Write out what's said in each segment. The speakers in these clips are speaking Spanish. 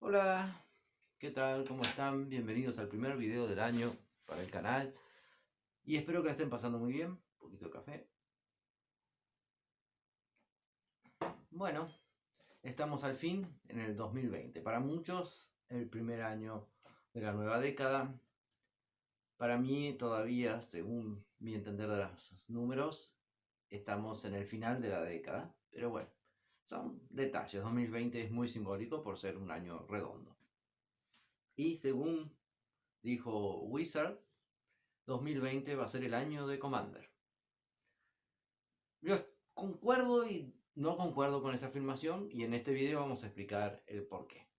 Hola, ¿qué tal? ¿Cómo están? Bienvenidos al primer video del año para el canal y espero que la estén pasando muy bien. Un poquito de café. Bueno, estamos al fin en el 2020. Para muchos, el primer año de la nueva década. Para mí, todavía, según mi entender de los números, estamos en el final de la década. Pero bueno, son detalles. 2020 es muy simbólico por ser un año redondo. Y según dijo Wizard, 2020 va a ser el año de Commander. Yo concuerdo y no concuerdo con esa afirmación y en este video vamos a explicar el por qué.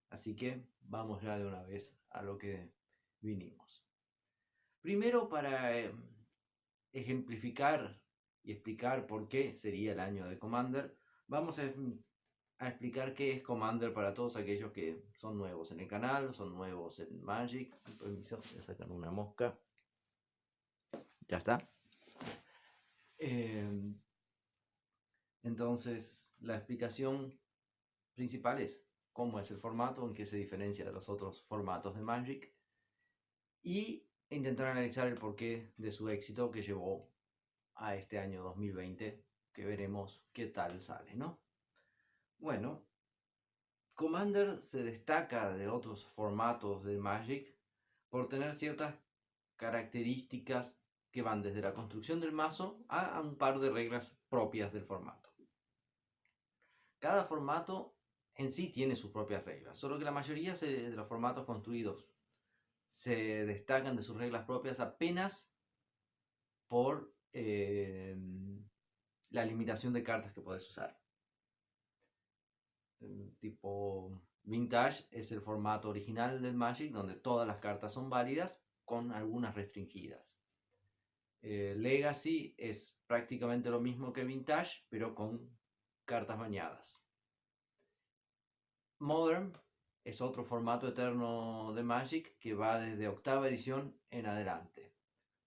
Así que vamos ya de una vez a lo que vinimos. Primero, para ejemplificar y explicar por qué sería el año de Commander, vamos a explicar qué es Commander para todos aquellos que son nuevos en el canal, son nuevos en Magic. Permiso, voy a sacar una mosca. Ya está. Entonces, la explicación principal es cómo es el formato, en qué se diferencia de los otros formatos de Magic y intentar analizar el porqué de su éxito que llevó a este año 2020, que veremos qué tal sale, ¿no? Bueno, Commander se destaca de otros formatos de Magic por tener ciertas características que van desde la construcción del mazo a un par de reglas propias del formato. Cada formato en sí tiene sus propias reglas, solo que la mayoría de los formatos construidos se destacan de sus reglas propias apenas por la limitación de cartas que puedes usar. Tipo Vintage es el formato original del Magic, donde todas las cartas son válidas, con algunas restringidas. Legacy es prácticamente lo mismo que Vintage, pero con cartas bañadas. Modern es otro formato eterno de Magic que va desde octava edición en adelante.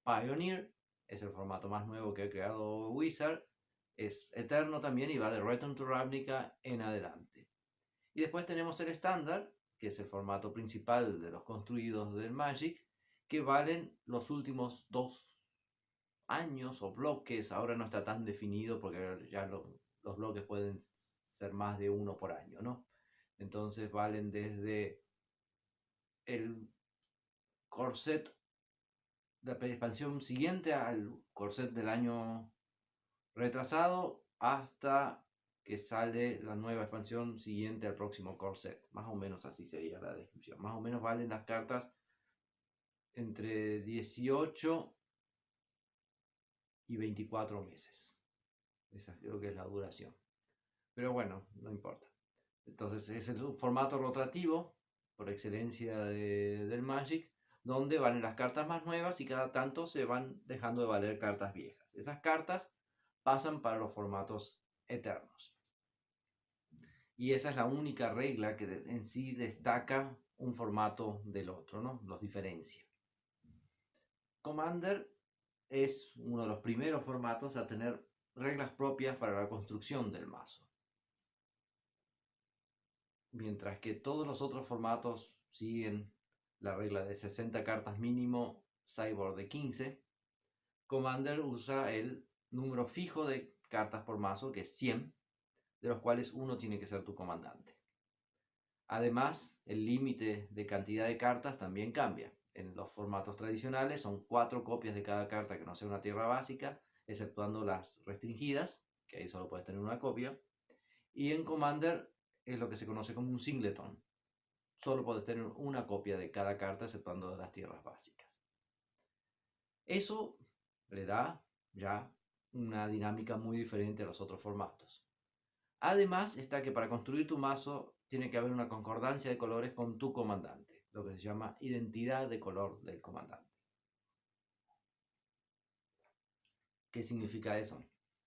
Pioneer es el formato más nuevo que ha creado Wizard, es eterno también y va de Return to Ravnica en adelante. Y después tenemos el estándar, que es el formato principal de los construidos del Magic, que valen los últimos 2 años o bloques. Ahora no está tan definido porque ya los bloques pueden ser más de uno por año, ¿no? Entonces valen desde el corset, la expansión siguiente al corset del año retrasado hasta que sale la nueva expansión siguiente al próximo corset. Más o menos así sería la descripción. Más o menos valen las cartas entre 18 y 24 meses. Esa creo que es la duración. Pero bueno, no importa. Entonces es el formato rotativo por excelencia del Magic, donde valen las cartas más nuevas y cada tanto se van dejando de valer cartas viejas. Esas cartas pasan para los formatos eternos. Y esa es la única regla que en sí destaca un formato del otro, ¿no? Los diferencia. Commander es uno de los primeros formatos a tener reglas propias para la construcción del mazo. Mientras que todos los otros formatos siguen la regla de 60 cartas mínimo, sideboard de 15, Commander usa el número fijo de cartas por mazo, que es 100, de los cuales uno tiene que ser tu comandante. Además, el límite de cantidad de cartas también cambia. En los formatos tradicionales son 4 copias de cada carta que no sea una tierra básica, exceptuando las restringidas, que ahí solo puedes tener una copia. Y en Commander es lo que se conoce como un singleton. Solo puedes tener una copia de cada carta, exceptuando las tierras básicas. Eso le da ya una dinámica muy diferente a los otros formatos. Además está que para construir tu mazo tiene que haber una concordancia de colores con tu comandante, lo que se llama identidad de color del comandante. ¿Qué significa eso?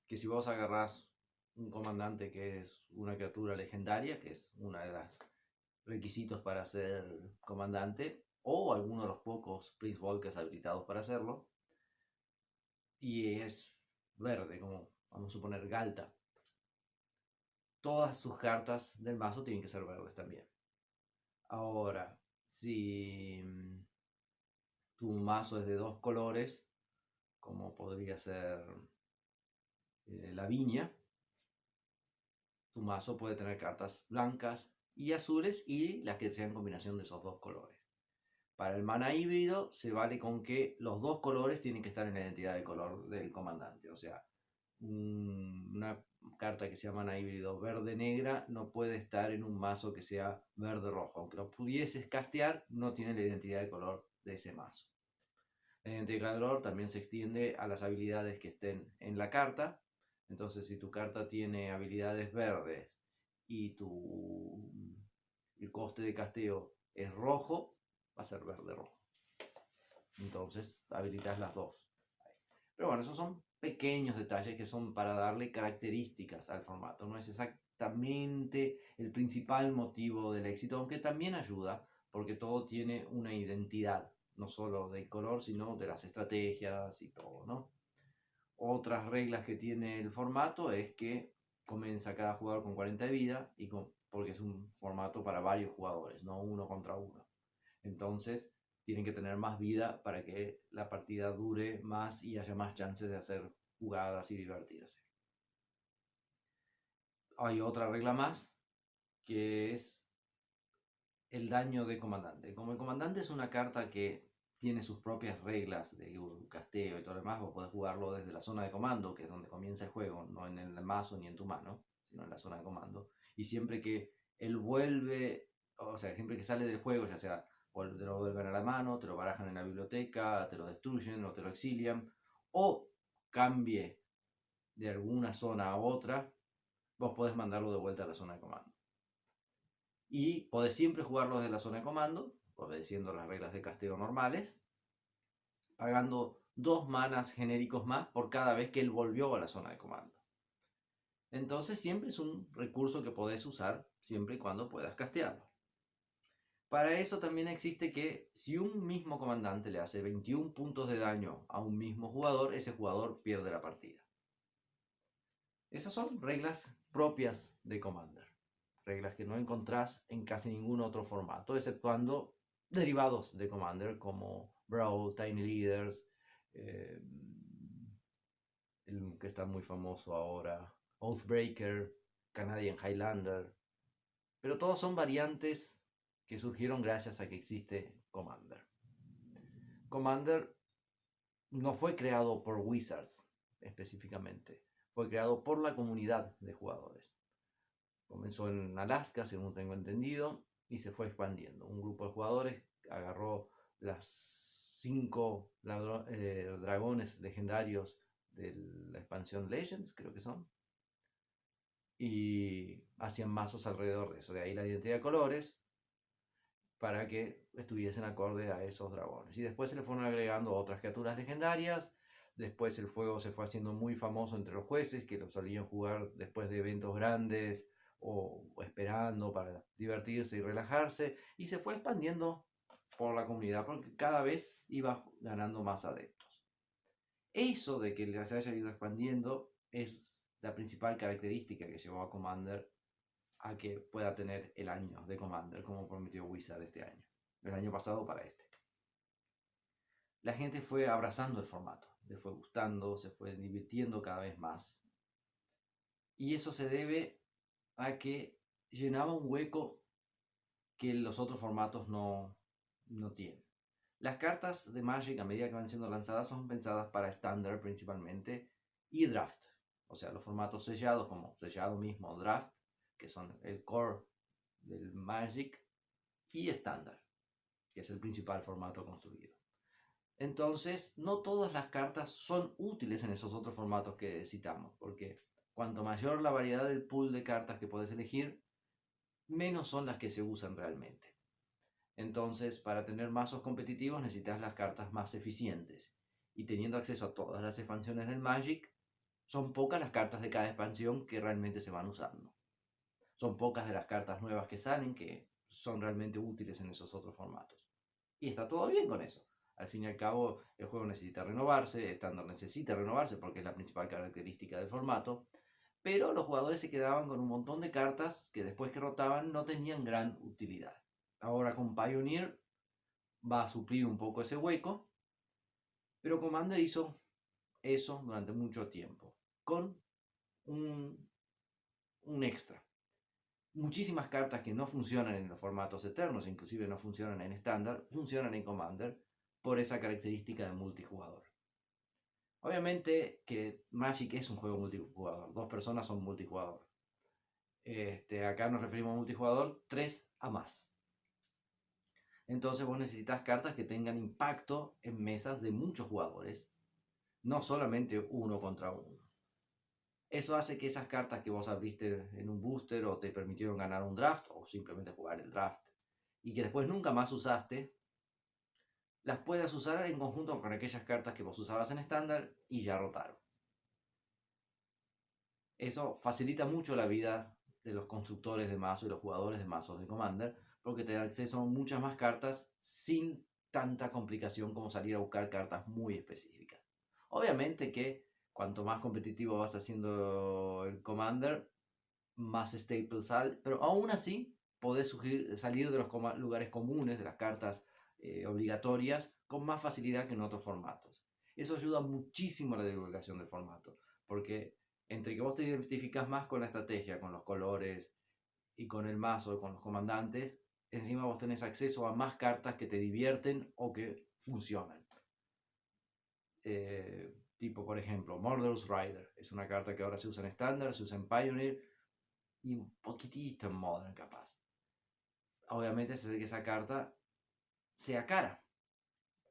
Que si vos agarrás un comandante que es una criatura legendaria, que es uno de los requisitos para ser comandante, o alguno de los pocos Prince Walkers habilitados para hacerlo, y es verde, como vamos a suponer Galta, todas sus cartas del mazo tienen que ser verdes también. Ahora, si tu mazo es de dos colores, como podría ser la viña, tu mazo puede tener cartas blancas y azules y las que sean combinación de esos dos colores. Para el mana híbrido se vale con que los dos colores tienen que estar en la identidad de color del comandante. O sea, una carta que sea mana híbrido verde-negra no puede estar en un mazo que sea verde-rojo. Aunque lo pudieses castear, no tiene la identidad de color de ese mazo. La identidad de color también se extiende a las habilidades que estén en la carta. Entonces, si tu carta tiene habilidades verdes y el coste de casteo es rojo, va a ser verde-rojo. Entonces, habilitas las dos. Pero bueno, esos son pequeños detalles que son para darle características al formato. No es exactamente el principal motivo del éxito, aunque también ayuda, porque todo tiene una identidad, no solo del color, sino de las estrategias y todo, ¿no? Otras reglas que tiene el formato es que comienza cada jugador con 40 de vida, porque es un formato para varios jugadores, no uno contra uno. Entonces, tienen que tener más vida para que la partida dure más y haya más chances de hacer jugadas y divertirse. Hay otra regla más, que es el daño de comandante. Como el comandante es una carta que tiene sus propias reglas de casteo y todo lo demás, vos podés jugarlo desde la zona de comando, que es donde comienza el juego, no en el mazo ni en tu mano, sino en la zona de comando. Y siempre que él vuelve, o sea, siempre que sale del juego, ya sea te lo vuelven a la mano, te lo barajan en la biblioteca, te lo destruyen o te lo exilian, o cambie de alguna zona a otra, vos podés mandarlo de vuelta a la zona de comando. Y podés siempre jugarlo desde la zona de comando, obedeciendo las reglas de casteo normales, pagando 2 manas genéricos más por cada vez que él volvió a la zona de comando. Entonces siempre es un recurso que podés usar siempre y cuando puedas castearlo. Para eso también existe que si un mismo comandante le hace 21 puntos de daño a un mismo jugador, ese jugador pierde la partida. Esas son reglas propias de Commander. Reglas que no encontrás en casi ningún otro formato, exceptuando derivados de Commander como Brawl, Tiny Leaders, el que está muy famoso ahora, Oathbreaker, Canadian Highlander. Pero todos son variantes que surgieron gracias a que existe Commander. Commander no fue creado por Wizards específicamente, fue creado por la comunidad de jugadores. Comenzó en Alaska, según tengo entendido, y se fue expandiendo. Un grupo de jugadores agarró las 5 dragones legendarios de la expansión Legends, creo que son, y hacían mazos alrededor de eso. De ahí la identidad de colores, para que estuviesen acorde a esos dragones. Y después se le fueron agregando otras criaturas legendarias. Después el juego se fue haciendo muy famoso entre los jueces, que lo solían jugar después de eventos grandes o esperando para divertirse y relajarse. Y se fue expandiendo por la comunidad, porque cada vez iba ganando más adeptos. Eso de que se haya ido expandiendo es la principal característica que llevó a Commander a que pueda tener el año de Commander como prometió Wizard este año, el año pasado para este. La gente fue abrazando el formato, le fue gustando, se fue divirtiendo cada vez más. Y eso se debe a que llenaba un hueco que los otros formatos no tienen. Las cartas de Magic, a medida que van siendo lanzadas, son pensadas para Standard principalmente y Draft. O sea, los formatos sellados, como sellado mismo, Draft, que son el core del Magic, y Standard, que es el principal formato construido. Entonces, no todas las cartas son útiles en esos otros formatos que citamos, porque cuanto mayor la variedad del pool de cartas que puedes elegir, menos son las que se usan realmente. Entonces, para tener mazos competitivos necesitas las cartas más eficientes. Y teniendo acceso a todas las expansiones del Magic, son pocas las cartas de cada expansión que realmente se van usando. Son pocas de las cartas nuevas que salen que son realmente útiles en esos otros formatos. Y está todo bien con eso. Al fin y al cabo, el juego necesita renovarse, Standard necesita renovarse porque es la principal característica del formato, pero los jugadores se quedaban con un montón de cartas que después que rotaban no tenían gran utilidad. Ahora con Pioneer va a suplir un poco ese hueco, pero Commander hizo eso durante mucho tiempo, con un extra. Muchísimas cartas que no funcionan en los formatos eternos, inclusive no funcionan en estándar, funcionan en Commander por esa característica de multijugador. Obviamente que Magic es un juego multijugador, 2 personas son multijugador. Acá nos referimos a multijugador 3 a más. Entonces vos necesitas cartas que tengan impacto en mesas de muchos jugadores, no solamente uno contra uno. Eso hace que esas cartas que vos abriste en un booster o te permitieron ganar un draft o simplemente jugar el draft y que después nunca más usaste, las puedas usar en conjunto con aquellas cartas que vos usabas en estándar y ya rotaron. Eso facilita mucho la vida de los constructores de mazo y los jugadores de mazos de Commander, porque te da acceso a muchas más cartas sin tanta complicación como salir a buscar cartas muy específicas. Obviamente que cuanto más competitivo vas haciendo el Commander, más staples sale, pero aún así podés salir de los lugares comunes, de las cartas obligatorias, con más facilidad que en otros formatos. Eso ayuda muchísimo a la divulgación del formato, porque entre que vos te identificas más con la estrategia, con los colores y con el mazo, con los comandantes, encima vos tenés acceso a más cartas que te divierten o que funcionan. Tipo, por ejemplo, Murderous Rider es una carta que ahora se usa en estándar, se usa en Pioneer y un poquitito en Modern capaz. Obviamente se hace que esa carta sea cara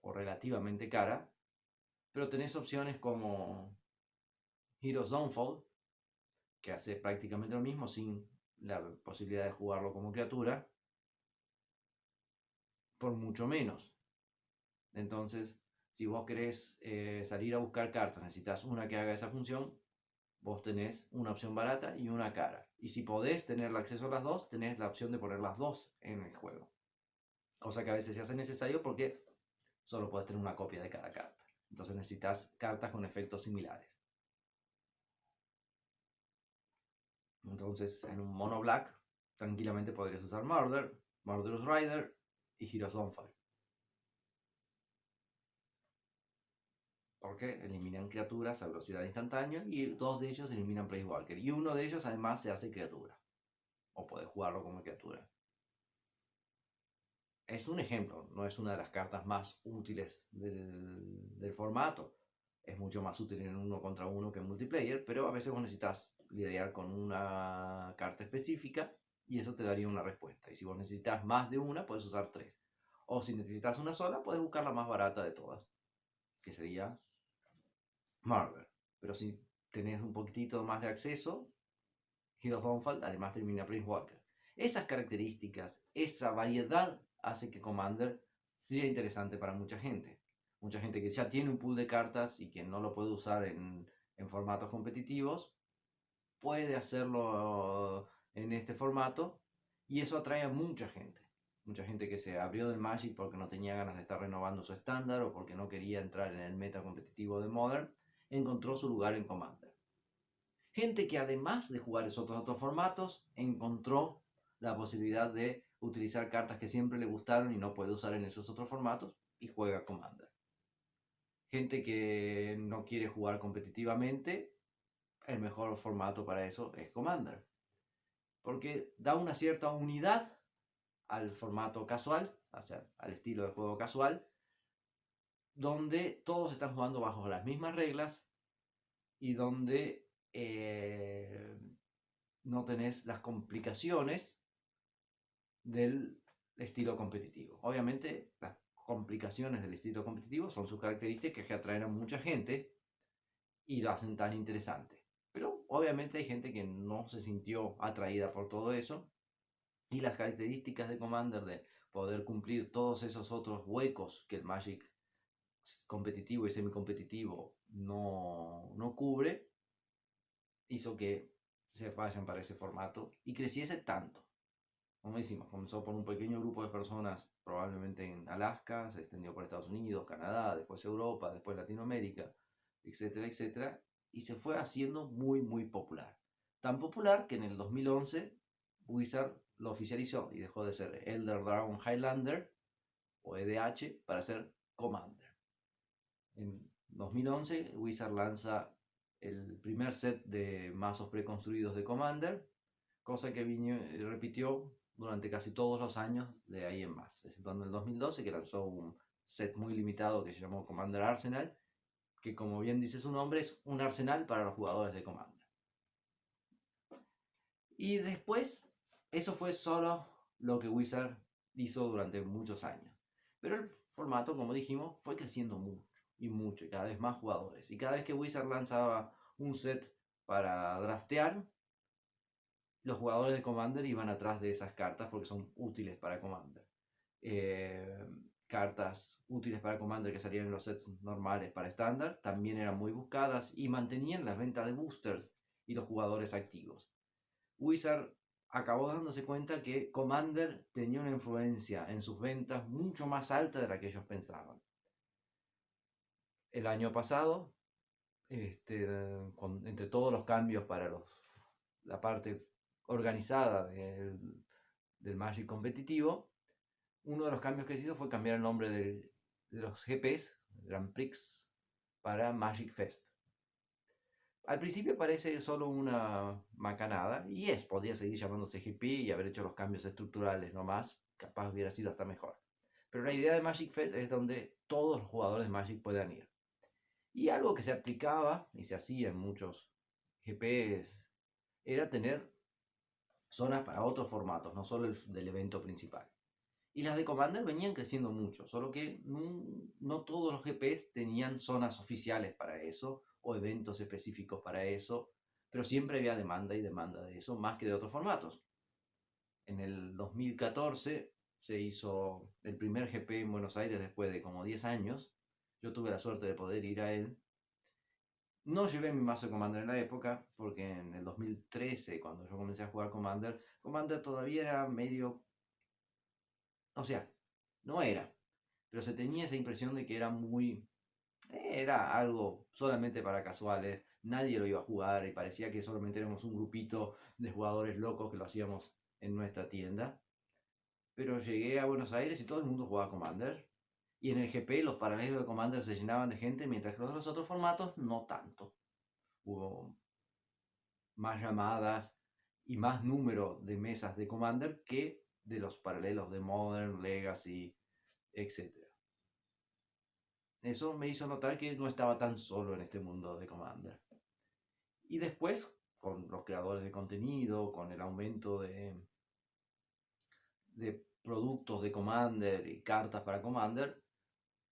o relativamente cara, pero tenés opciones como Heroes Downfall, que hace prácticamente lo mismo sin la posibilidad de jugarlo como criatura, por mucho menos. Entonces, si vos querés salir a buscar cartas, necesitas una que haga esa función, vos tenés una opción barata y una cara. Y si podés tener el acceso a las dos, tenés la opción de poner las dos en el juego. Cosa que a veces se hace necesario porque solo podés tener una copia de cada carta. Entonces necesitas cartas con efectos similares. Entonces, en un mono black, tranquilamente podrías usar Murderous Rider y Heroes Downfall. Porque eliminan criaturas a velocidad instantánea y 2 de ellos eliminan Planeswalker. Y uno de ellos además se hace criatura. O puedes jugarlo como criatura. Es un ejemplo, no es una de las cartas más útiles del formato. Es mucho más útil en uno contra uno que en multiplayer, pero a veces vos necesitas lidiar con una carta específica y eso te daría una respuesta. Y si vos necesitas más de una, puedes usar 3. O si necesitas una sola, puedes buscar la más barata de todas, que sería Marvel. Pero si tenés un poquitito más de acceso, Heroes Downfall además termina Planeswalker. Esas características, esa variedad hace que Commander sea interesante para mucha gente. Mucha gente que ya tiene un pool de cartas y que no lo puede usar en formatos competitivos, puede hacerlo en este formato y eso atrae a mucha gente. Mucha gente que se abrió del Magic porque no tenía ganas de estar renovando su estándar o porque no quería entrar en el meta competitivo de Modern, encontró su lugar en Commander. Gente que además de jugar esos otros formatos, encontró la posibilidad de utilizar cartas que siempre le gustaron y no puede usar en esos otros formatos y juega Commander. Gente que no quiere jugar competitivamente, el mejor formato para eso es Commander. Porque da una cierta unidad al formato casual, o sea, al estilo de juego casual, donde todos están jugando bajo las mismas reglas y donde no tenés las complicaciones del estilo competitivo. Obviamente, las complicaciones del estilo competitivo son sus características que atraen a mucha gente y lo hacen tan interesante. Pero obviamente hay gente que no se sintió atraída por todo eso y las características de Commander de poder cumplir todos esos otros huecos que el Magic competitivo y semicompetitivo no cubre, hizo que se vayan para ese formato y creciese tanto. Como decimos, comenzó por un pequeño grupo de personas, probablemente en Alaska, se extendió por Estados Unidos, Canadá, después Europa, después Latinoamérica, etcétera, etcétera, y se fue haciendo muy, muy popular. Tan popular que en el 2011 Wizard lo oficializó y dejó de ser Elder Dragon Highlander o EDH para ser Commander. En 2011 Wizard lanza el primer set de mazos preconstruidos de Commander, cosa que repitió durante casi todos los años de ahí en más, exceptuando en el 2012 que lanzó un set muy limitado que se llamó Commander Arsenal, que como bien dice su nombre es un arsenal para los jugadores de Commander. Y después, eso fue solo lo que Wizard hizo durante muchos años. Pero el formato, como dijimos, fue creciendo mucho y mucho, y cada vez más jugadores. Y cada vez que Wizard lanzaba un set para draftear, los jugadores de Commander iban atrás de esas cartas porque son útiles para Commander. Cartas útiles para Commander que salían en los sets normales para estándar también eran muy buscadas y mantenían las ventas de boosters y los jugadores activos. Wizard acabó dándose cuenta que Commander tenía una influencia en sus ventas mucho más alta de la que ellos pensaban. El año pasado, entre todos los cambios para la parte organizada del Magic competitivo, uno de los cambios que se hizo fue cambiar el nombre de los GPs, Grand Prix, para Magic Fest. Al principio parece solo una macanada, y podría seguir llamándose GP y haber hecho los cambios estructurales nomás, capaz hubiera sido hasta mejor. Pero la idea de Magic Fest es donde todos los jugadores de Magic puedan ir. Y algo que se aplicaba y se hacía en muchos GPs era tener zonas para otros formatos, no solo el del evento principal. Y las de Commander venían creciendo mucho, solo que no todos los GPs tenían zonas oficiales para eso o eventos específicos para eso, pero siempre había demanda y demanda de eso, más que de otros formatos. En el 2014 se hizo el primer GP en Buenos Aires después de como 10 años. Yo tuve la suerte de poder ir a él. No llevé mi mazo de Commander en la época, porque en el 2013, cuando yo comencé a jugar Commander, Commander todavía era medio... O sea, no era, pero se tenía esa impresión de que era muy... Era algo solamente para casuales, nadie lo iba a jugar y parecía que solamente éramos un grupito de jugadores locos que lo hacíamos en nuestra tienda. Pero llegué a Buenos Aires y todo el mundo jugaba Commander. Y en el GP los paralelos de Commander se llenaban de gente, mientras que los otros formatos no tanto. Hubo más llamadas y más número de mesas de Commander que de los paralelos de Modern, Legacy, etc. Eso me hizo notar que no estaba tan solo en este mundo de Commander. Y después, con los creadores de contenido, con el aumento de productos de Commander y cartas para Commander,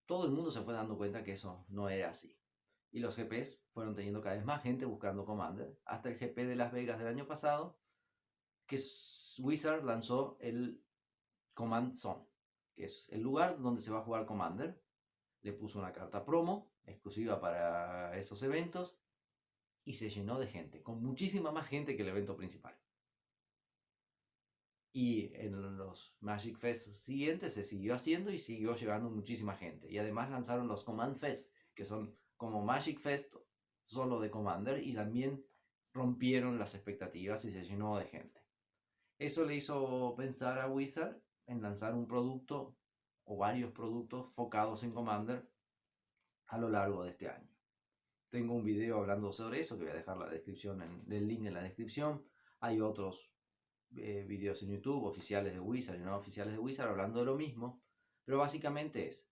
todo el mundo se fue dando cuenta que eso no era así. Y los GPs fueron teniendo cada vez más gente buscando Commander, hasta el GP de Las Vegas del año pasado, que Wizard lanzó el Command Zone, que es el lugar donde se va a jugar Commander. Le puso una carta promo exclusiva para esos eventos y se llenó de gente, con muchísima más gente que el evento principal. Y en los Magic Fest siguientes se siguió haciendo y siguió llegando muchísima gente. Y además lanzaron los Command Fest, que son como Magic Fest solo de Commander, y también rompieron las expectativas y se llenó de gente. Eso le hizo pensar a Wizard en lanzar un producto o varios productos focados en Commander a lo largo de este año. Tengo un video hablando sobre eso que voy a dejar el link en la descripción. Hay otros videos en YouTube oficiales de Wizard y no oficiales de Wizard hablando de lo mismo, pero básicamente es,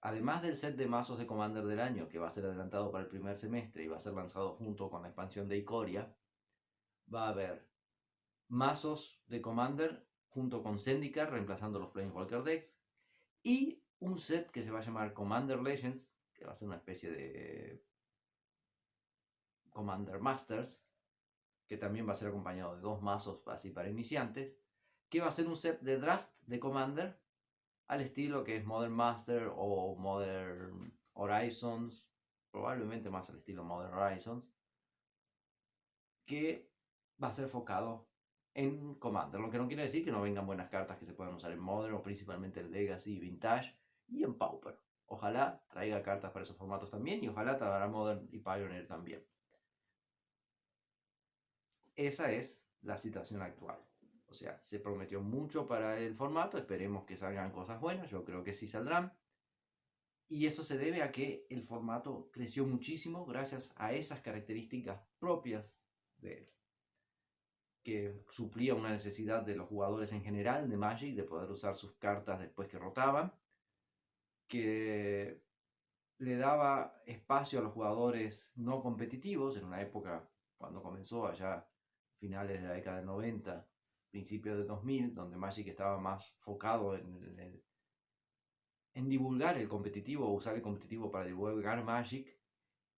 además del set de mazos de Commander del año que va a ser adelantado para el primer semestre y va a ser lanzado junto con la expansión de Ikoria, va a haber mazos de Commander junto con Zendikar reemplazando los Planeswalker decks y un set que se va a llamar Commander Legends, que va a ser una especie de Commander Masters, que también va a ser acompañado de 2 mazos así para iniciantes, que va a ser un set de draft de Commander al estilo que es Modern Master o Modern Horizons, probablemente más al estilo Modern Horizons, que va a ser enfocado en Commander, lo que no quiere decir que no vengan buenas cartas que se puedan usar en Modern o principalmente en Legacy, Vintage y en Pauper. Ojalá traiga cartas para esos formatos también y ojalá traiga Modern y Pioneer también. Esa es la situación actual. O sea, se prometió mucho para el formato, esperemos que salgan cosas buenas, yo creo que sí saldrán. Y eso se debe a que el formato creció muchísimo gracias a esas características propias de él, que suplía una necesidad de los jugadores en general de Magic de poder usar sus cartas después que rotaban, que le daba espacio a los jugadores no competitivos en una época cuando comenzó allá finales de la década del 90, principios de 2000, donde Magic estaba más focado en divulgar el competitivo, usar el competitivo para divulgar Magic,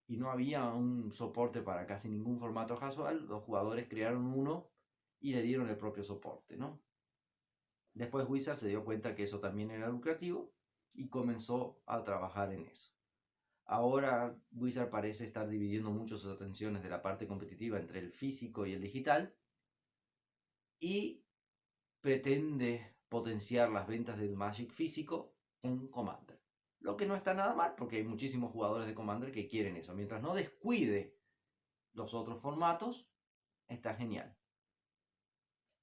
y no había un soporte para casi ningún formato casual. Los jugadores crearon uno y le dieron el propio soporte, ¿no? Después Wizard se dio cuenta que eso también era lucrativo y comenzó a trabajar en eso. Ahora Wizard parece estar dividiendo mucho sus atenciones de la parte competitiva entre el físico y el digital y pretende potenciar las ventas del Magic físico con Commander. Lo que no está nada mal porque hay muchísimos jugadores de Commander que quieren eso. Mientras no descuide los otros formatos, está genial.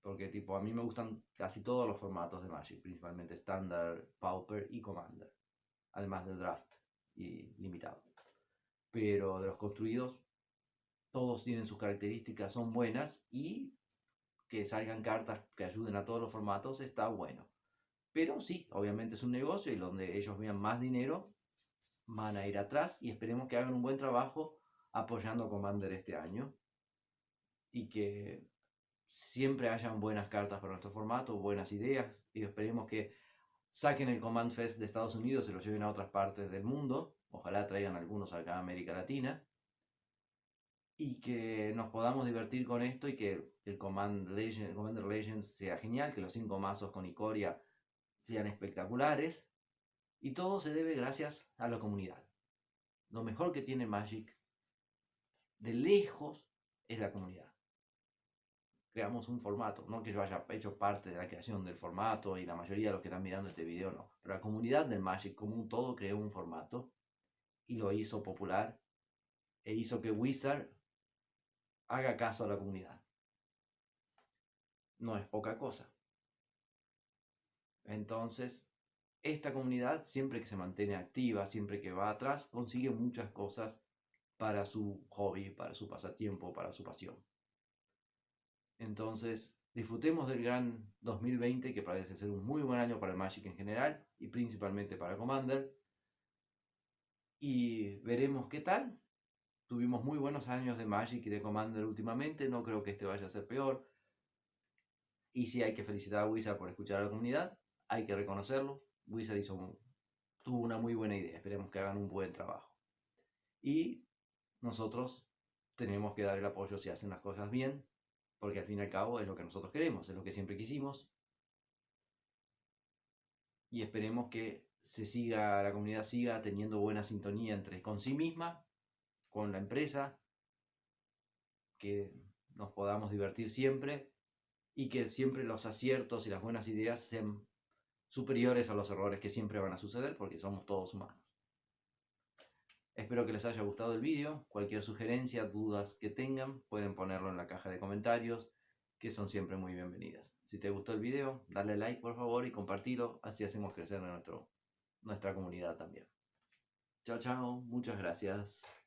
Porque tipo, a mí me gustan casi todos los formatos de Magic, principalmente Standard, Pauper y Commander. Además del Draft y Limitado. Pero de los construidos, todos tienen sus características, son buenas, y que salgan cartas que ayuden a todos los formatos está bueno. Pero sí, obviamente es un negocio y donde ellos vean más dinero van a ir atrás, y esperemos que hagan un buen trabajo apoyando a Commander este año y que siempre hayan buenas cartas para nuestro formato, buenas ideas, y esperemos que saquen el Command Fest de Estados Unidos y lo lleven a otras partes del mundo. Ojalá traigan algunos acá a América Latina y que nos podamos divertir con esto y que el Commander Legends sea genial, que los 5 mazos con Ikoria sean espectaculares, y todo se debe gracias a la comunidad. Lo mejor que tiene Magic de lejos es la comunidad. Creamos un formato, no que yo haya hecho parte de la creación del formato y la mayoría de los que están mirando este video no, pero la comunidad del Magic como un todo creó un formato y lo hizo popular e hizo que Wizard haga caso a la comunidad. No es poca cosa. Entonces, esta comunidad, siempre que se mantiene activa, siempre que va atrás, consigue muchas cosas para su hobby, para su pasatiempo, para su pasión. Entonces, disfrutemos del gran 2020, que parece ser un muy buen año para el Magic en general y principalmente para Commander. Y veremos qué tal. Tuvimos muy buenos años de Magic y de Commander últimamente, no creo que este vaya a ser peor. Y sí, hay que felicitar a Wizard por escuchar a la comunidad, hay que reconocerlo. Wizard tuvo una muy buena idea, esperemos que hagan un buen trabajo. Y nosotros tenemos que dar el apoyo si hacen las cosas bien, porque al fin y al cabo es lo que nosotros queremos, es lo que siempre quisimos. Y esperemos que la comunidad siga teniendo buena sintonía entre con sí misma, con la empresa, que nos podamos divertir siempre y que siempre los aciertos y las buenas ideas sean superiores a los errores que siempre van a suceder porque somos todos humanos. Espero que les haya gustado el vídeo. Cualquier sugerencia, dudas que tengan, pueden ponerlo en la caja de comentarios, que son siempre muy bienvenidas. Si te gustó el video, dale like por favor y compartilo, así hacemos crecer nuestra comunidad también. Chao, chao, muchas gracias.